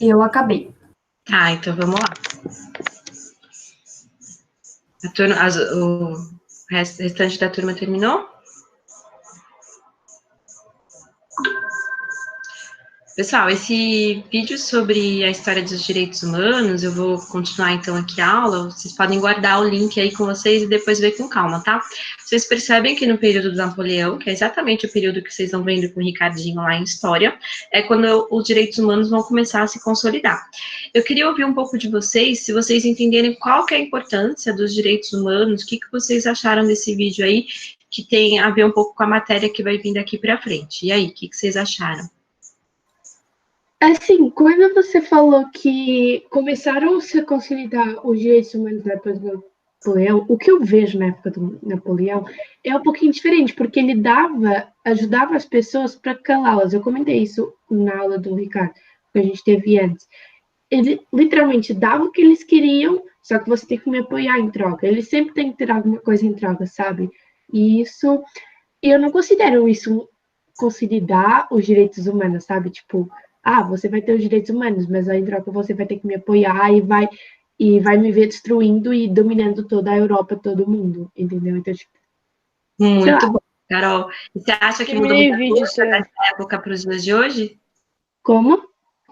Eu acabei. Tá, então vamos lá. O restante da turma terminou? Pessoal, esse vídeo sobre a história dos direitos humanos, eu vou continuar então aqui a aula, vocês podem guardar o link aí com vocês e depois ver com calma, tá? Vocês percebem que no período do Napoleão, que é exatamente o período que vocês estão vendo com o Ricardinho lá em História, é quando os direitos humanos vão começar a se consolidar. Eu queria ouvir um pouco de vocês, se vocês entenderem qual que é a importância dos direitos humanos, o que vocês acharam desse vídeo aí, que tem a ver um pouco com a matéria que vai vir daqui para frente. E aí, o que vocês acharam? Assim, quando você falou que começaram a se consolidar os direitos humanos na época do Napoleão, o que eu vejo na época do Napoleão é um pouquinho diferente, porque ele ajudava as pessoas para calá-las. Eu comentei isso na aula do Ricardo, que a gente teve antes. Ele literalmente dava o que eles queriam, só que você tem que me apoiar em troca. Ele sempre tem que ter alguma coisa em troca, sabe? E isso, eu não considero isso consolidar os direitos humanos, sabe? Tipo, você vai ter os direitos humanos, mas aí em troca você vai ter que me apoiar e vai me ver destruindo e dominando toda a Europa, todo mundo, entendeu? Então, tipo, muito bom, Carol. E você acha que mudou muita coisa dessa época para os dias de hoje? Como?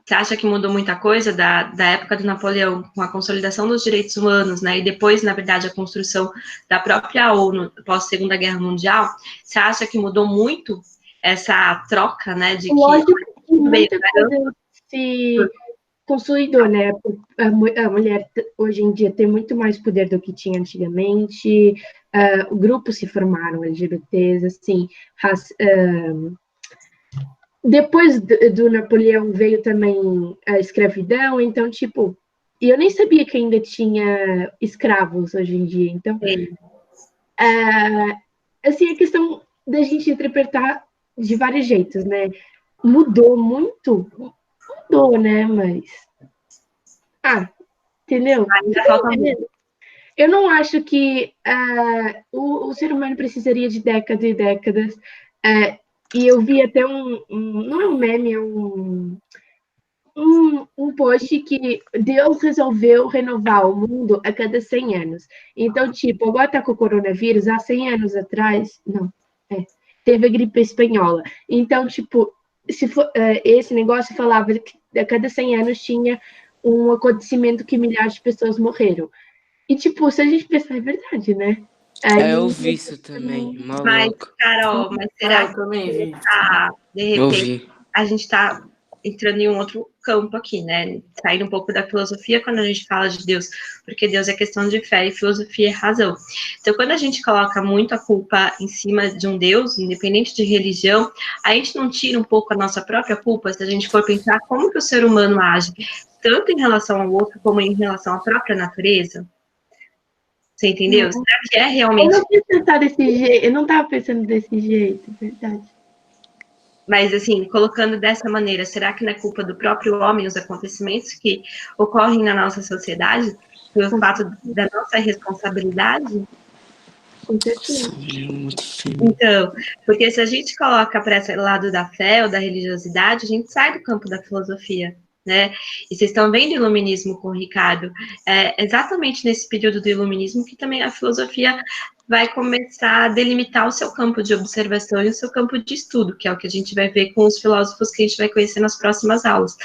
Você acha que mudou muita coisa da época do Napoleão, com a consolidação dos direitos humanos, né? E depois, na verdade, a construção da própria ONU pós-Segunda Guerra Mundial? Você acha que mudou muito essa troca, né? De Lógico que muita coisa se consolidou, né? A mulher hoje em dia tem muito mais poder do que tinha antigamente. Grupos se formaram LGBTs, assim. Depois do Napoleão veio também a escravidão, então, tipo, e eu nem sabia que ainda tinha escravos hoje em dia. Então, assim, a questão da gente interpretar de vários jeitos, né? Mudou muito? Mudou, né? Mas. Entendeu? Ainda falta muito. Eu não acho que o ser humano precisaria de décadas e décadas. E eu vi até não é um meme, é um post que Deus resolveu renovar o mundo a cada 100 anos. Então, tipo, agora tá com o coronavírus, há 100 anos atrás, não, teve a gripe espanhola. Então, tipo, se for, esse negócio falava que a cada 100 anos tinha um acontecimento que milhares de pessoas morreram. E, tipo, se a gente pensar, é verdade, né? Eu vi isso também, maluco. Carol, mas será que de repente a gente tá entrando em um outro campo aqui, né? Saindo um pouco da filosofia quando a gente fala de Deus, porque Deus é questão de fé e filosofia é razão. Então, quando a gente coloca muito a culpa em cima de um Deus, independente de religião, a gente não tira um pouco a nossa própria culpa, se a gente for pensar como que o ser humano age, tanto em relação ao outro, como em relação à própria natureza? Você entendeu? Será que é realmente... Eu não estava pensando desse jeito, verdade. Mas, assim, colocando dessa maneira, será que não é culpa do próprio homem os acontecimentos que ocorrem na nossa sociedade, pelo fato da nossa responsabilidade? Com certeza. Então, porque se a gente coloca para esse lado da fé ou da religiosidade, a gente sai do campo da filosofia, né? E vocês estão vendo o iluminismo com o Ricardo, exatamente nesse período do iluminismo que também a filosofia vai começar a delimitar o seu campo de observação e o seu campo de estudo, que é o que a gente vai ver com os filósofos que a gente vai conhecer nas próximas aulas.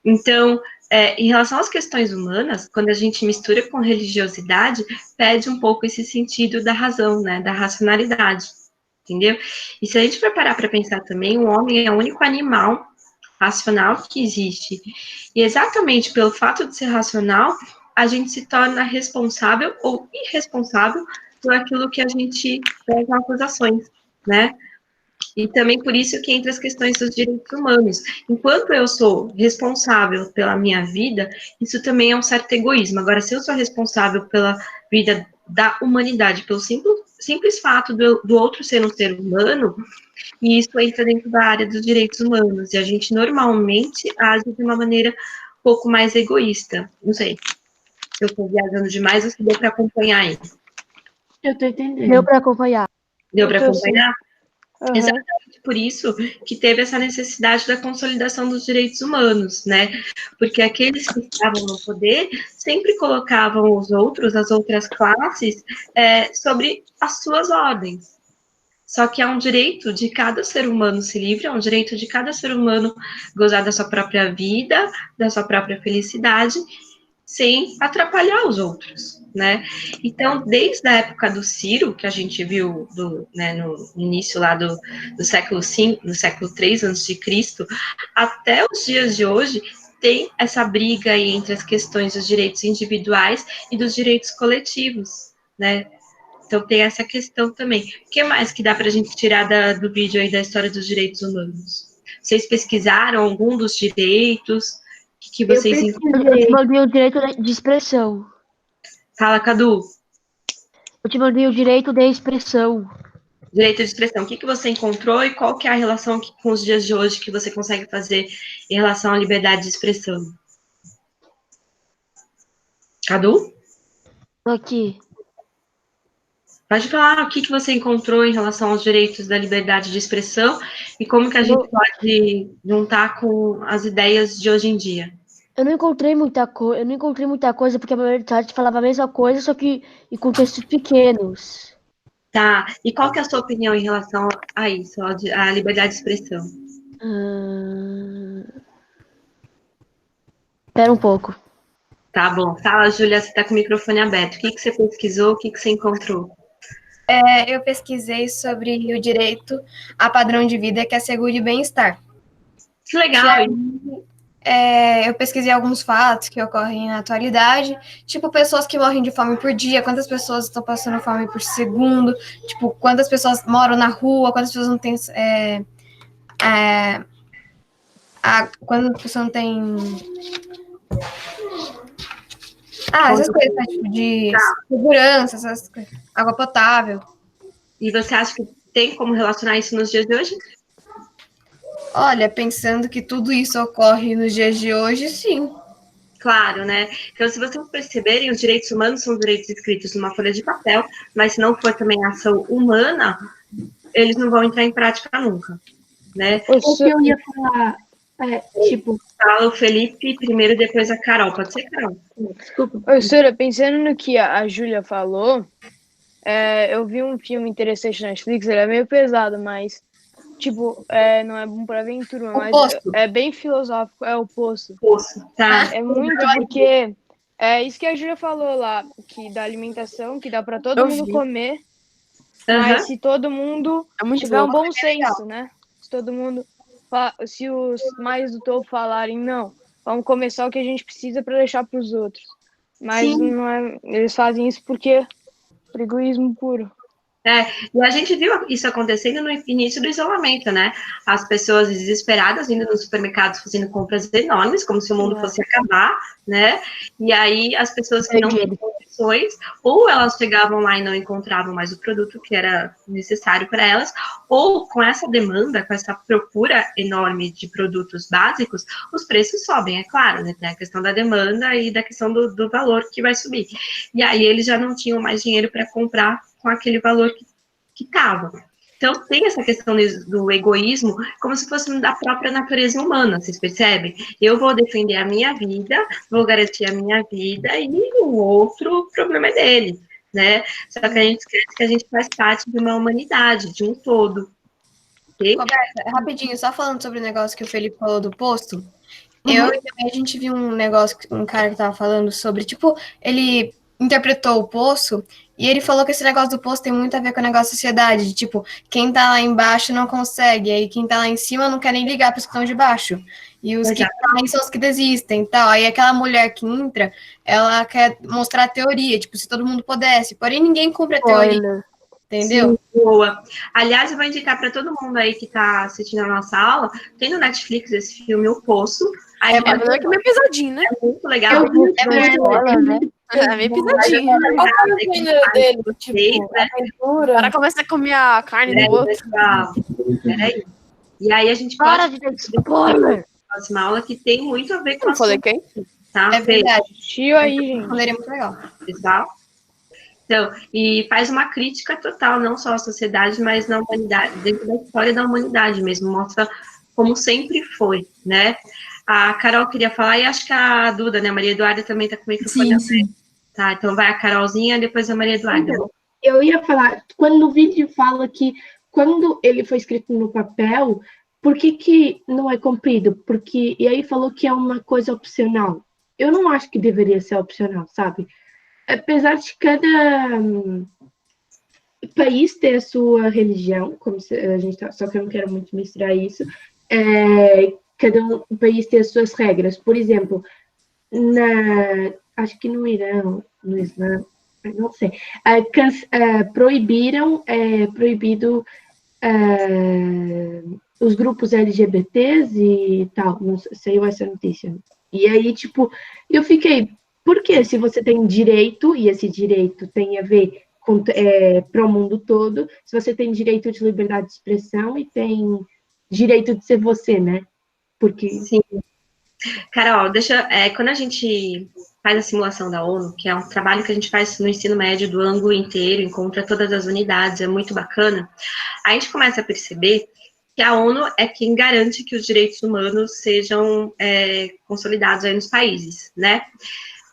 Então, em relação às questões humanas, quando a gente mistura com religiosidade, perde um pouco esse sentido da razão, né, da racionalidade, entendeu? E se a gente for parar para pensar também, o homem é o único animal racional que existe. E exatamente pelo fato de ser racional, a gente se torna responsável ou irresponsável por aquilo que a gente faz nas ações, né? E também por isso que entra as questões dos direitos humanos. Enquanto eu sou responsável pela minha vida, isso também é um certo egoísmo. Agora, se eu sou responsável pela vida da humanidade, pelo simples fato do outro ser um ser humano, e isso entra dentro da área dos direitos humanos. E a gente normalmente age de uma maneira um pouco mais egoísta. Não sei se eu estou viajando demais ou se deu para acompanhar aí. Eu estou entendendo. Deu para acompanhar. Deu para acompanhar? Exatamente por isso que teve essa necessidade da consolidação dos direitos humanos, né? Porque aqueles que estavam no poder sempre colocavam os outros, as outras classes, sobre as suas ordens. Só que é um direito de cada ser humano ser livre, é um direito de cada ser humano gozar da sua própria vida, da sua própria felicidade, sem atrapalhar os outros, né? Então, desde a época do Ciro, que a gente viu né, no início lá do século V, do século III a.C., até os dias de hoje, tem essa briga aí entre as questões dos direitos individuais e dos direitos coletivos, né? Então, tem essa questão também. O que mais que dá para a gente tirar do vídeo aí da história dos direitos humanos? Vocês pesquisaram algum dos direitos? Que vocês encontraram? Eu te mandei o direito de expressão. Fala, Cadu. Eu te mandei o direito de expressão. Direito de expressão. O que você encontrou e qual que é a relação com os dias de hoje que você consegue fazer em relação à liberdade de expressão? Cadu? Tô aqui. Pode falar o que você encontrou em relação aos direitos da liberdade de expressão e como que a gente pode juntar com as ideias de hoje em dia. Eu não encontrei muita coisa, porque a maioria do site falava a mesma coisa, só que em contextos pequenos. Tá, e qual que é a sua opinião em relação a isso, à liberdade de expressão? Espera um pouco. Tá bom, fala, Júlia, você tá com o microfone aberto. O que você pesquisou, o que você encontrou? Eu pesquisei sobre o direito a padrão de vida que assegure bem-estar. Que legal! Eu pesquisei alguns fatos que ocorrem na atualidade, tipo pessoas que morrem de fome por dia, quantas pessoas estão passando fome por segundo, tipo quantas pessoas moram na rua, quantas pessoas não têm quantas pessoas não têm essas coisas, né? Tipo de segurança, essas coisas, água potável. E você acha que tem como relacionar isso nos dias de hoje? Olha, pensando que tudo isso ocorre nos dias de hoje, sim. Claro, né? Então, se vocês perceberem, os direitos humanos são direitos escritos numa folha de papel, mas se não for também ação humana, eles não vão entrar em prática nunca, né? O que eu ia falar, Fala o Felipe primeiro, depois a Carol. Pode ser, Carol? Desculpa. Professora, pensando no que a Júlia falou, eu vi um filme interessante na Netflix, ele é meio pesado, mas não é bom para aventura, mas é bem filosófico, é o Poço. Tá. É muito porque é isso que a Júlia falou lá, que da alimentação, que dá para todo mundo comer, mas se todo mundo tiver um bom senso, né? Se todo mundo, se os mais do topo falarem, não, vamos começar o que a gente precisa para deixar para os outros. Mas não é, eles fazem isso porque por egoísmo puro. E a gente viu isso acontecendo no início do isolamento, né? As pessoas desesperadas indo nos supermercados fazendo compras enormes, como se o mundo fosse acabar, né? E aí as pessoas que não tinham condições, ou elas chegavam lá e não encontravam mais o produto que era necessário para elas, ou com essa demanda, com essa procura enorme de produtos básicos, os preços sobem, é claro, né? Tem a questão da demanda e da questão do valor que vai subir. E aí eles já não tinham mais dinheiro para comprar com aquele valor que estava. Então, tem essa questão do egoísmo como se fosse da própria natureza humana, vocês percebem? Eu vou defender a minha vida, vou garantir a minha vida, e o outro, o problema é dele, né? Só que a gente esquece que a gente faz parte de uma humanidade, de um todo. Okay? Roberta, rapidinho, só falando sobre o negócio que o Felipe falou do posto, eu e também a gente viu um negócio, um cara que tava falando sobre, ele interpretou o poço, e ele falou que esse negócio do poço tem muito a ver com o negócio da sociedade, de, quem tá lá embaixo não consegue, aí quem tá lá em cima não quer nem ligar para os que estão de baixo, e os que caem são os que desistem, tal, aí aquela mulher que entra, ela quer mostrar a teoria, se todo mundo pudesse, porém ninguém cumpre a teoria, entendeu? Sim, boa. Aliás, eu vou indicar para todo mundo aí que tá assistindo a nossa aula, tem no Netflix esse filme, O Poço. Aí é meio pesadinho, né? É muito legal. É meio pesadinho. Qual é o gênero dele? O cara começa a comer a carne do outro. Peraí. E aí a gente pode spoiler. Próxima aula que tem muito a ver com a falei quem? Tá? É verdade. Tio aí, gente. Muito legal. Pessoal. Então, e faz uma crítica total, não só à sociedade, mas na humanidade, dentro da história da humanidade mesmo, mostra como sempre foi, né? A Carol queria falar, e acho que a Duda, né, a Maria Eduarda também está com o microfone aberto. Tá, então vai a Carolzinha, depois a Maria Eduarda. Então, eu ia falar, quando no vídeo fala que quando ele foi escrito no papel, por que não é cumprido? Porque, e aí falou que é uma coisa opcional. Eu não acho que deveria ser opcional, sabe? Apesar de cada país ter a sua religião, como a gente tá, só que eu não quero muito misturar isso, cada país tem as suas regras. Por exemplo, acho que no Irã, no Islã, não sei, proibido os grupos LGBTs e tal, não sei essa notícia. E aí, tipo, eu fiquei, por que se você tem direito, e esse direito tem a ver para o mundo todo, se você tem direito de liberdade de expressão e tem direito de ser você, né? Porque... Sim. Carol, quando a gente faz a simulação da ONU, que é um trabalho que a gente faz no ensino médio do ângulo inteiro, encontra todas as unidades, é muito bacana, a gente começa a perceber que a ONU é quem garante que os direitos humanos sejam consolidados aí nos países, né?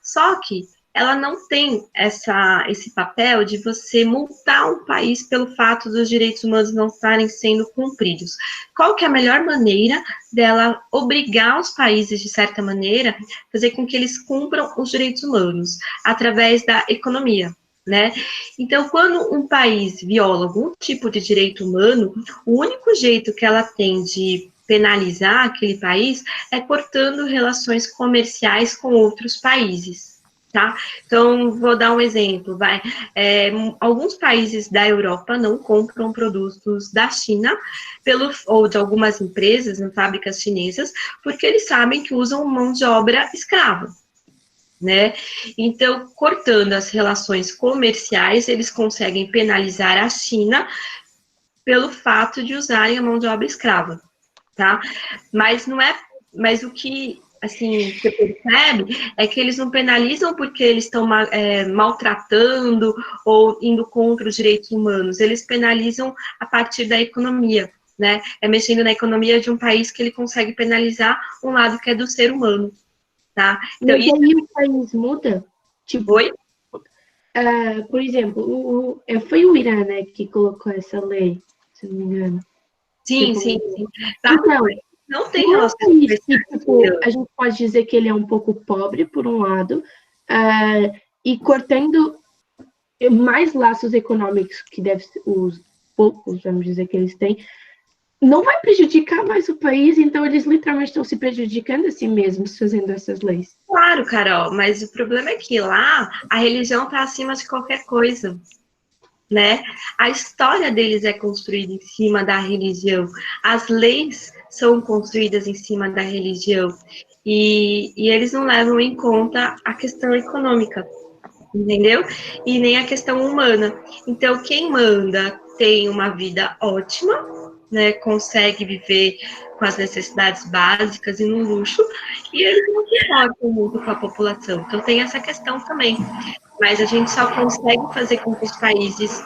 Só que ela não tem esse papel de você multar um país pelo fato dos direitos humanos não estarem sendo cumpridos. Qual que é a melhor maneira dela obrigar os países, de certa maneira, fazer com que eles cumpram os direitos humanos? Através da economia, né? Então, quando um país viola algum tipo de direito humano, o único jeito que ela tem de penalizar aquele país é cortando relações comerciais com outros países. Tá? Então, vou dar um exemplo. Alguns países da Europa não compram produtos da China ou de algumas empresas, fábricas chinesas, porque eles sabem que usam mão de obra escrava, né? Então, cortando as relações comerciais, eles conseguem penalizar a China pelo fato de usarem a mão de obra escrava, tá? Mas o que assim, você percebe é que eles não penalizam porque eles estão maltratando ou indo contra os direitos humanos, eles penalizam a partir da economia, né? É mexendo na economia de um país que ele consegue penalizar um lado que é do ser humano, tá? Então, e aí o país muda? Tipo, Oi? Por exemplo, foi o Irã, né, que colocou essa lei, se não me engano. Sim, tipo, sim. Então, não tem relação tipo, a gente pode dizer que ele é um pouco pobre, por um lado, e cortando mais laços econômicos que os poucos, vamos dizer, que eles têm, não vai prejudicar mais o país, então eles literalmente estão se prejudicando a si mesmos fazendo essas leis. Claro, Carol, mas o problema é que lá a religião está acima de qualquer coisa, né? A história deles é construída em cima da religião, as leis são construídas em cima da religião, e eles não levam em conta a questão econômica, entendeu? E nem a questão humana. Então, quem manda tem uma vida ótima, né? Consegue viver com as necessidades básicas e no luxo, e eles não se importam muito com a população. Então, tem essa questão também. Mas a gente só consegue fazer com que os países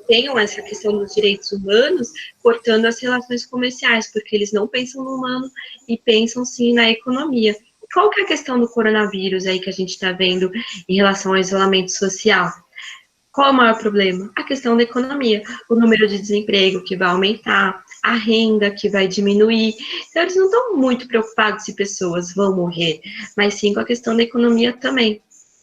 tenham essa questão dos direitos humanos cortando as relações comerciais, porque eles não pensam no humano e pensam, sim, na economia. Qual que é a questão do coronavírus aí que a gente está vendo em relação ao isolamento social? Qual é o maior problema? A questão da economia. O número de desemprego que vai aumentar, a renda que vai diminuir. Então, eles não estão muito preocupados se pessoas vão morrer, mas sim com a questão da economia também.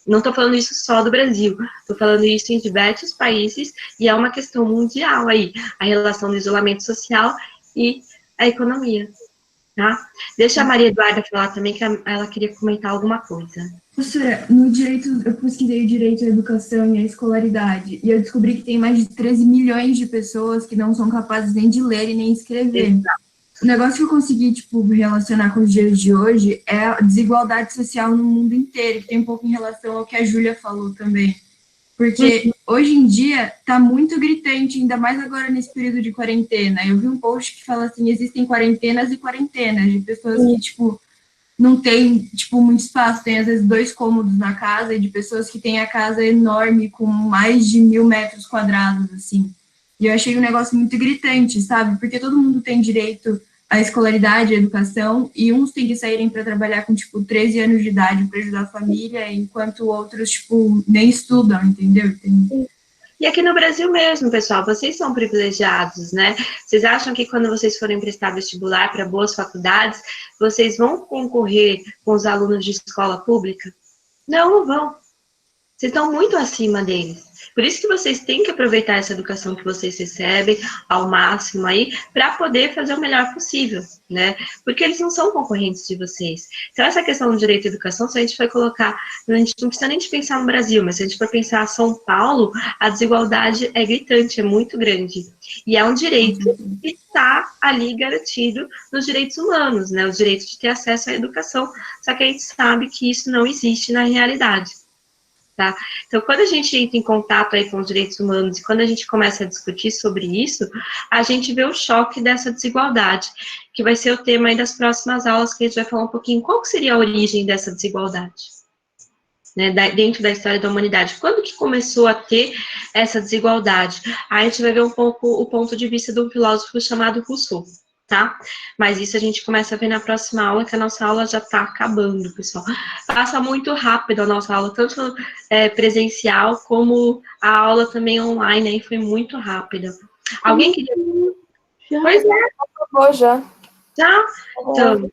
Não estou falando isso só do Brasil, estou falando isso em diversos países, e é uma questão mundial aí, a relação do isolamento social e a economia. Tá? Deixa a Maria Eduarda falar também, que ela queria comentar alguma coisa. Professora, no direito, eu pesquisei o direito à educação e à escolaridade, e eu descobri que tem mais de 13 milhões de pessoas que não são capazes nem de ler e nem escrever. Exato. O negócio que eu consegui, relacionar com os dias de hoje é a desigualdade social no mundo inteiro, que tem um pouco em relação ao que a Júlia falou também. Porque hoje em dia está muito gritante, ainda mais agora nesse período de quarentena. Eu vi um post que fala assim, existem quarentenas e quarentenas, de pessoas que, não tem, tipo, muito espaço, tem às vezes 2 cômodos na casa, e de pessoas que têm a casa enorme, com mais de 1.000 metros quadrados, assim. E eu achei um negócio muito gritante, sabe? Porque todo mundo tem direito à escolaridade, à educação, e uns têm que saírem para trabalhar com, tipo, 13 anos de idade para ajudar a família, enquanto outros, tipo, nem estudam, entendeu? E aqui no Brasil mesmo, pessoal, vocês são privilegiados, né? Vocês acham que quando vocês forem prestar vestibular para boas faculdades, vocês vão concorrer com os alunos de escola pública? Não, não vão. Vocês estão muito acima deles. Por isso que vocês têm que aproveitar essa educação que vocês recebem ao máximo aí, para poder fazer o melhor possível, né? Porque eles não são concorrentes de vocês. Então, essa questão do direito à educação, se a gente vai colocar, a gente não precisa nem de pensar no Brasil, mas se a gente for pensar São Paulo, a desigualdade é gritante, é muito grande. E é um direito que está ali garantido nos direitos humanos, né? O direito de ter acesso à educação, só que a gente sabe que isso não existe na realidade. Tá? Então, quando a gente entra em contato aí com os direitos humanos e quando a gente começa a discutir sobre isso, a gente vê o choque dessa desigualdade, que vai ser o tema aí das próximas aulas, que a gente vai falar um pouquinho qual que seria a origem dessa desigualdade, né, dentro da história da humanidade. Quando que começou a ter essa desigualdade? Aí a gente vai ver um pouco o ponto de vista de um filósofo chamado Rousseau. Tá? Mas isso a gente começa a ver na próxima aula, que a nossa aula já está acabando, pessoal. Passa muito rápido a nossa aula, tanto presencial, como a aula também online, aí foi muito rápida. Alguém queria... Já. Pois é. Acabou já. Já? Então,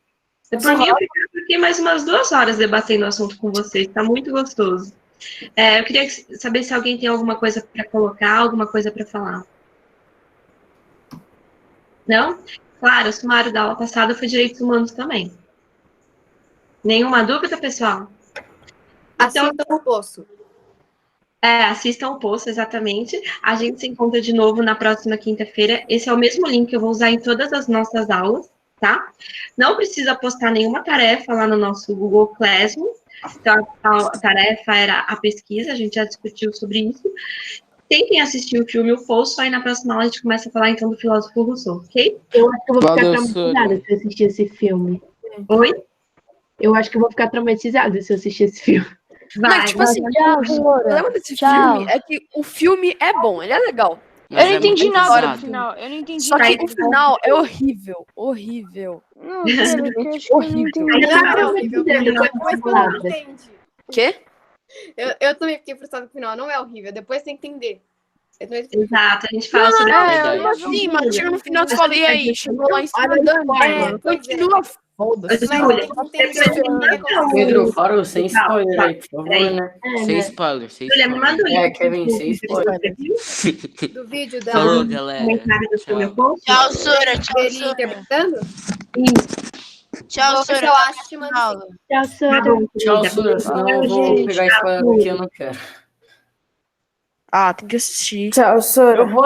por mim, eu fiquei mais umas 2 horas debatendo o assunto com vocês, tá muito gostoso. Eu queria saber se alguém tem alguma coisa para colocar, alguma coisa para falar. Não? Claro, o sumário da aula passada foi direitos humanos também. Nenhuma dúvida, pessoal? Então, Assistam o Poço. Assistam o post, exatamente. A gente se encontra de novo na próxima quinta-feira. Esse é o mesmo link que eu vou usar em todas as nossas aulas, tá? Não precisa postar nenhuma tarefa lá no nosso Google Classroom. Então, a tarefa era a pesquisa, a gente já discutiu sobre isso. Tentem assistir o filme O Poço, aí na próxima aula a gente começa a falar então do filósofo Rousseau, ok? Eu acho que eu vou ficar Valeu, traumatizada se eu assistir esse filme. Oi? Eu acho que eu vou ficar traumatizada se eu assistir esse filme. Vai, Mas, tipo assim, o problema desse filme é que o filme é bom, ele é legal. Mas Eu não é entendi muito nada pesado. no final. Eu não entendi Só nada. que o final é horrível. Horrível. Não, sério, eu acho que eu não entendi. Aí, É horrível. Depois que não entende. Quê? Eu também fiquei frustrada com o final. Não é horrível. Depois tem que entender. Exato, a gente fala sobre verdade. Sim, mas chega no final e fala, e aí? Chegou lá em cima, continua foda-se. Pedro, fala sem spoiler aí, por favor, né? Sem spoiler, sem Julia, me manda o spoiler. link. Kevin, sem spoiler. Do vídeo da Falou, galera. Comentário do filme Tchau. Poço. Tchau, Sora. Tchau, ele Sora. interpretando. Tchau, Vou ver se Sora. eu acho, te mando Aula. Tchau, Tá Sora. bom, Tchau, querida. Sura, senão eu vou pegar spoiler que eu não quero. Ah, tem que assistir. Tchau, Sora. Eu vou